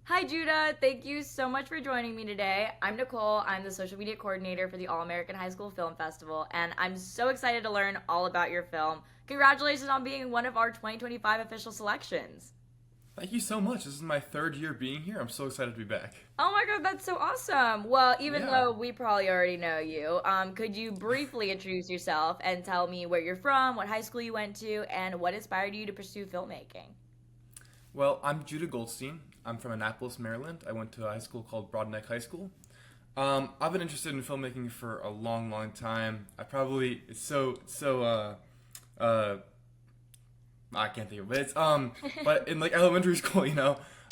Hi, Judah. Thank you so much for joining me today. I'm Nicole. I'm the social media coordinator for the All American High School Film Festival, and I'm so excited to learn all about your film. Congratulations on being one of our 2025 official selections. Thank you so much. This is my third year being here. I'm so excited to be back. Oh my god, that's so awesome. Well, even Yeah. though we probably already know you, could you briefly introduce yourself and tell me where you're from, what high school you went to, and what inspired you to pursue filmmaking? Well, I'm Juda Goldstein. I'm from Annapolis, Maryland. I went to a high school called Broadneck High School. I've been interested in filmmaking for a long, long time. It's uh, I can't think of it. But in like elementary school,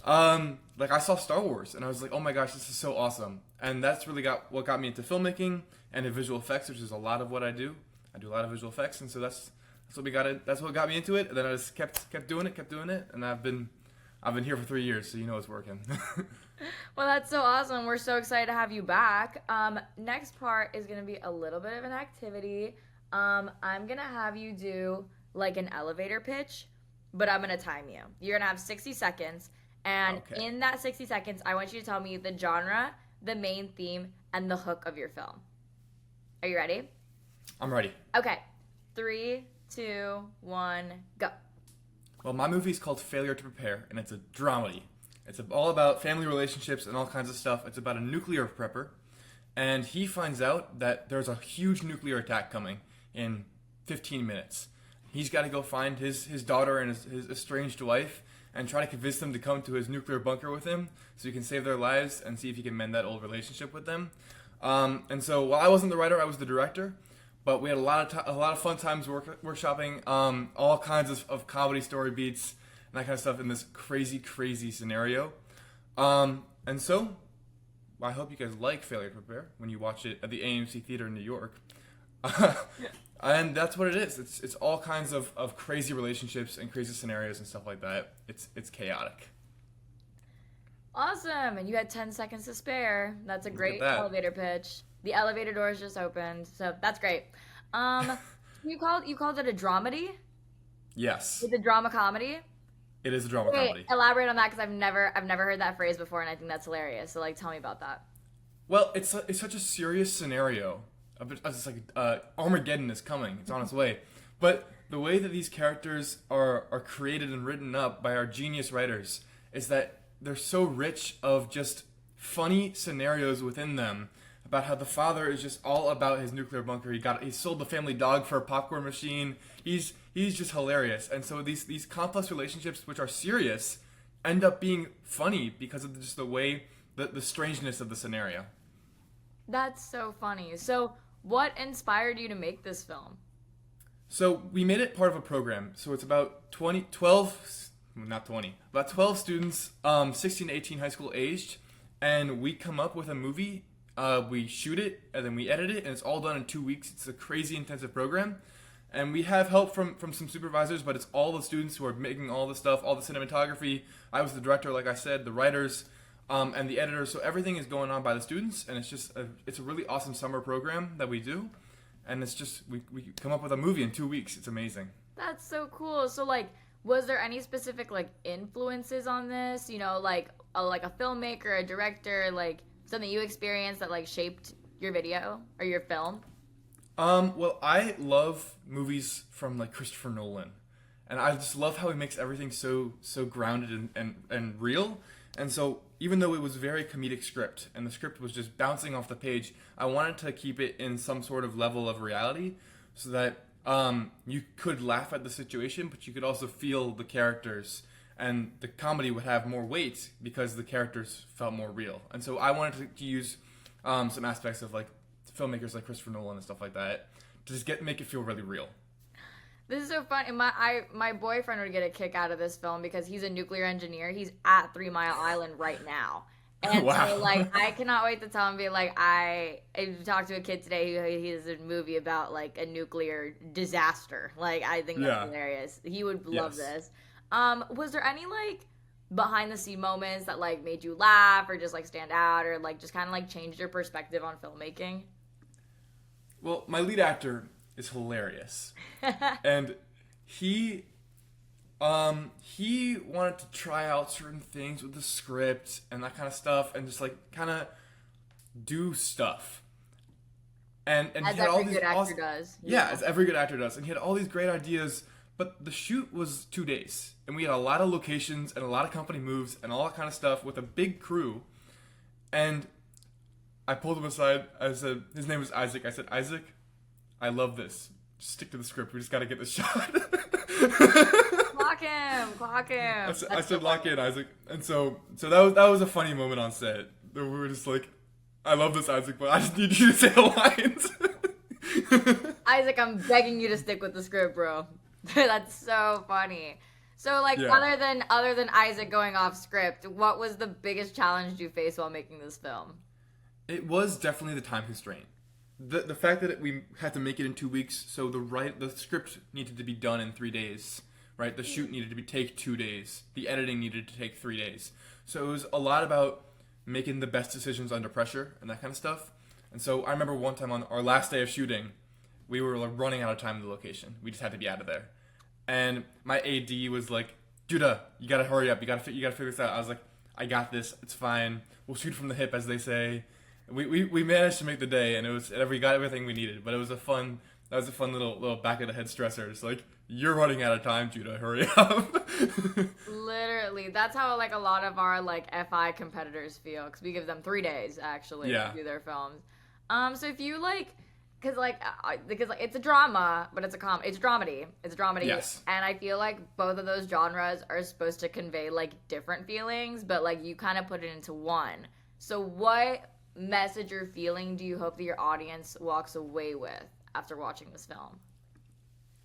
like I saw Star Wars and I was like, oh my gosh, this is so awesome. And that's really got what got me into filmmaking and in visual effects, which is a lot of what I do. I do a lot of visual effects, and so that's what got me into it. And then I just kept doing it, and I've been here for 3 years, so it's working. Well, that's so awesome. We're so excited to have you back. Next part is going to be a little bit of an activity. I'm going to have you do like an elevator pitch, but I'm going to time you. You're going to have 60 seconds. And Okay, in that 60 seconds, I want you to tell me the genre, the main theme, and the hook of your film. Are you ready? I'm ready. Okay. Three, two, one, go. Well, my movie is called Failure to Prepare, and it's a dramedy. It's all about family relationships and all kinds of stuff. It's about a nuclear prepper, and he finds out that there's a huge nuclear attack coming in 15 minutes. He's got to go find his daughter and his estranged wife and try to convince them to come to his nuclear bunker with him so he can save their lives and see if he can mend that old relationship with them. And so while I wasn't the writer, I was the director. But we had a lot of fun times workshopping all kinds of comedy story beats and that kind of stuff in this crazy, crazy scenario. And so I hope you guys like Failure to Prepare when you watch it at the AMC Theater in New York. And that's what it is. It's all kinds of crazy relationships and crazy scenarios and stuff like that. It's chaotic. Awesome. And you had 10 seconds to spare. That's a Look at great that. elevator pitch. The elevator doors just opened, so that's great. Um, you called it a dramedy? Yes, It's a drama comedy? it is a drama Wait, comedy. elaborate on that because I've never heard that phrase before, and I think that's hilarious. So like, tell me about that. Well, it's such a serious scenario. It's like Armageddon is coming. It's on its way. But the way that these characters are created and written up by our genius writers is that they're so rich of just funny scenarios within them about how the father is just all about his nuclear bunker. He sold the family dog for a popcorn machine. He's just hilarious. And so these complex relationships, which are serious, end up being funny because of just the way the strangeness of the scenario. That's so funny. So, what inspired you to make this film? So we made it part of a program. So it's about 12, not 20, about 12 students, 16 to 18 high school aged, and we come up with a movie. We shoot it and then we edit it, and it's all done in 2 weeks. It's a crazy intensive program, and we have help from some supervisors, but it's all the students who are making all the stuff, all the cinematography. I was the director, like I said, the writers, and the editors. So everything is going on by the students, and it's a really awesome summer program that we do. And it's just we come up with a movie in 2 weeks. It's amazing. That's so cool. So, like, was there any specific like influences on this? Like a filmmaker, a director, like something you experienced that like shaped your video or your film? Well, I love movies from like Christopher Nolan, and I just love how he makes everything so grounded and real. And so even though it was a very comedic script and the script was just bouncing off the page, I wanted to keep it in some sort of level of reality so that you could laugh at the situation, but you could also feel the characters, and the comedy would have more weight because the characters felt more real. And so I wanted to use some aspects of like filmmakers like Christopher Nolan and stuff like that to just make it feel really real. This is so fun. And my boyfriend would get a kick out of this film because he's a nuclear engineer. He's at 3 Mile Island right now. And so, Wow. like, I cannot wait to tell him, be like, I talked to a kid today who he has a movie about, like, a nuclear disaster. Like, I think that's Yeah. hilarious. He would love Yes. this. Was there any, like, behind the scene moments that, like, made you laugh or just, like, stand out or, like, just kind of, like, changed your perspective on filmmaking? Well, my lead actor is hilarious, and he He wanted to try out certain things with the script and that kind of stuff, and just like kind of do stuff. And As he had all every these good actor awesome, does. yeah, as every good actor does, and he had all these great ideas. But the shoot was 2 days, and we had a lot of locations and a lot of company moves and all that kind of stuff with a big crew. And I pulled him aside. I said, his name was Isaac. I said, Isaac, I love this. Just stick to the script. We just got to get this shot. Clock him, clock him. I said, lock in, Isaac. And so that was a funny moment on set. We were just like, I love this, Isaac, but I just need you to say the lines. Isaac, I'm begging you to stick with the script, bro. That's so funny. So, like, Yeah. other than Isaac going off script, what was the biggest challenge you faced while making this film? It was definitely the time constraint. The fact that we had to make it in 2 weeks, so the script needed to be done in 3 days, right? The shoot needed to take 2 days. The editing needed to take 3 days. So it was a lot about making the best decisions under pressure and that kind of stuff. And so I remember one time on our last day of shooting, we were like running out of time in the location. We just had to be out of there. And my AD was like, Judah, you gotta hurry up. You gotta figure this out. I was like, I got this. It's fine. We'll shoot from the hip, as they say. We managed to make the day, and we got everything we needed. But it was a fun little back of the head stressor. It's like, you're running out of time, Judah. Hurry up. Literally, that's how like a lot of our like FI competitors feel, because we give them 3 days actually Yeah. to do their films. So if you like, because like it's a drama, but it's a dramedy. It's a dramedy. Yes. And I feel like both of those genres are supposed to convey like different feelings, but like you kind of put it into one. So what message or feeling do you hope that your audience walks away with after watching this film?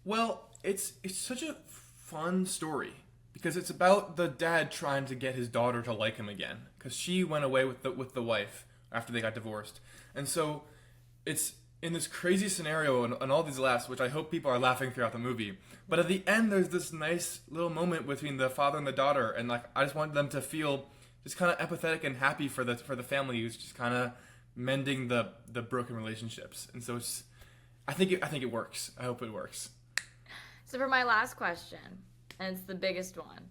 Well, it's such a fun story because it's about the dad trying to get his daughter to like him again, because she went away with the wife after they got divorced, and so it's in this crazy scenario and all these laughs, which I hope people are laughing throughout the movie. But at the end, there's this nice little moment between the father and the daughter, and like I just want them to feel just kind of empathetic and happy for the family who's just kind of mending the broken relationships. And so I think it works. I hope it works. So for my last question, and it's the biggest one,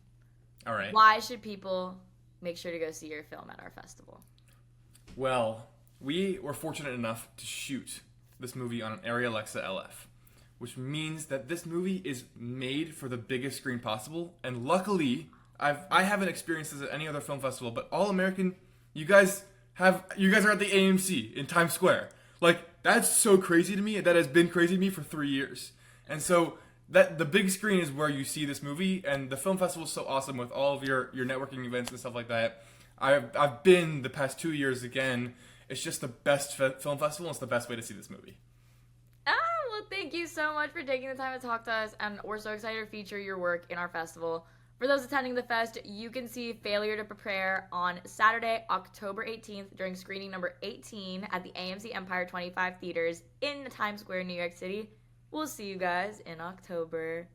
All right. why should people make sure to go see your film at our festival? Well, we were fortunate enough to shoot this movie on an Arri Alexa LF, which means that this movie is made for the biggest screen possible. And luckily, I haven't experienced this at any other film festival, but All American, you guys are at the AMC in Times Square. Like, that's so crazy to me. That has been crazy to me for 3 years. And so that the big screen is where you see this movie, and the film festival is so awesome with all of your networking events and stuff like that. I've been the past 2 years again. It's just the best film festival, and it's the best way to see this movie. Well, thank you so much for taking the time to talk to us, and we're so excited to feature your work in our festival. For those attending the fest, you can see Failure to Prepare on Saturday, October 18th during screening number 18 at the AMC Empire 25 theaters in Times Square, New York City. We'll see you guys in October.